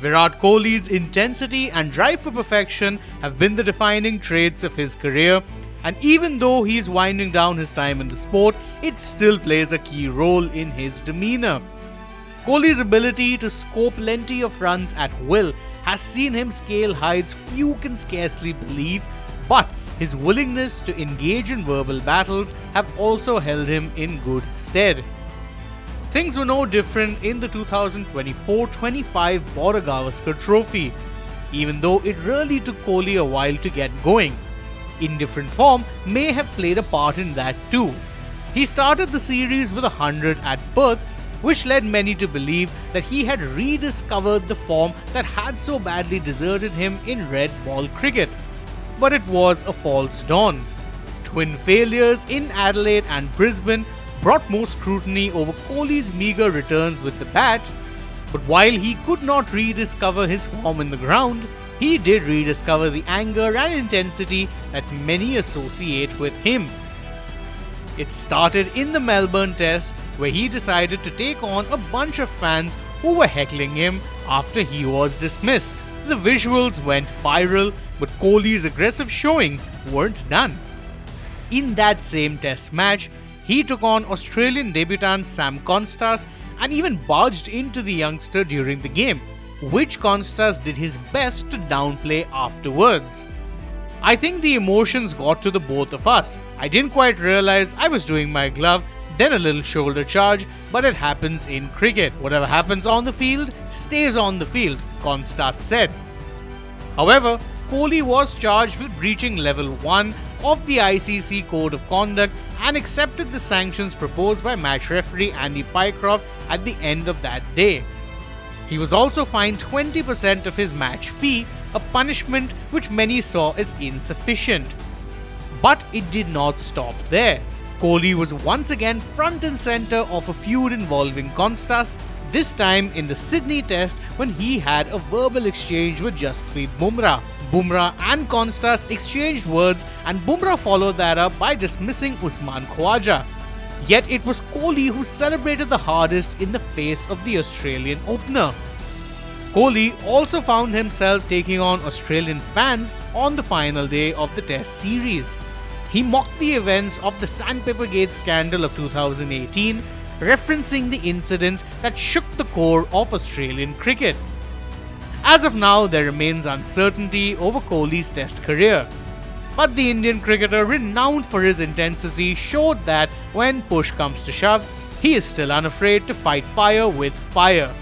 Virat Kohli's intensity and drive for perfection have been the defining traits of his career, and even though he's winding down his time in the sport, it still plays a key role in his demeanour. Kohli's ability to score plenty of runs at will has seen him scale heights few can scarcely believe, but his willingness to engage in verbal battles have also held him in good stead. Things were no different in the 2024-25 Border-Gavaskar Trophy, even though it really took Kohli a while to get going. Indifferent form may have played a part in that too. He started the series with 100 at birth, which led many to believe that he had rediscovered the form that had so badly deserted him in red ball cricket. But it was a false dawn. Twin failures in Adelaide and Brisbane brought more scrutiny over Kohli's meagre returns with the bat, but while he could not rediscover his form in the ground, he did rediscover the anger and intensity that many associate with him. It started in the Melbourne Test, where he decided to take on a bunch of fans who were heckling him after he was dismissed. The visuals went viral, but Kohli's aggressive showings weren't done. In that same Test match, he took on Australian debutant Sam Konstas and even barged into the youngster during the game, which Konstas did his best to downplay afterwards. I think the emotions got to the both of us. I didn't quite realize I was doing my glove, then a little shoulder charge, but it happens in cricket. Whatever happens on the field, stays on the field, Konstas said. However, Kohli was charged with breaching level 1 of the ICC Code of Conduct and accepted the sanctions proposed by match referee Andy Pycroft at the end of that day. He was also fined 20% of his match fee, a punishment which many saw as insufficient. But it did not stop there. Kohli was once again front and centre of a feud involving Konstas, this time in the Sydney Test when he had a verbal exchange with Jasprit Bumrah. Bumrah and Konstas exchanged words, and Bumrah followed that up by dismissing Usman Khawaja. Yet it was Kohli who celebrated the hardest in the face of the Australian opener. Kohli also found himself taking on Australian fans on the final day of the Test series. He mocked the events of the Sandpaper Gate scandal of 2018, referencing the incidents that shook the core of Australian cricket. As of now, there remains uncertainty over Kohli's Test career. But the Indian cricketer, renowned for his intensity, showed that when push comes to shove, he is still unafraid to fight fire with fire.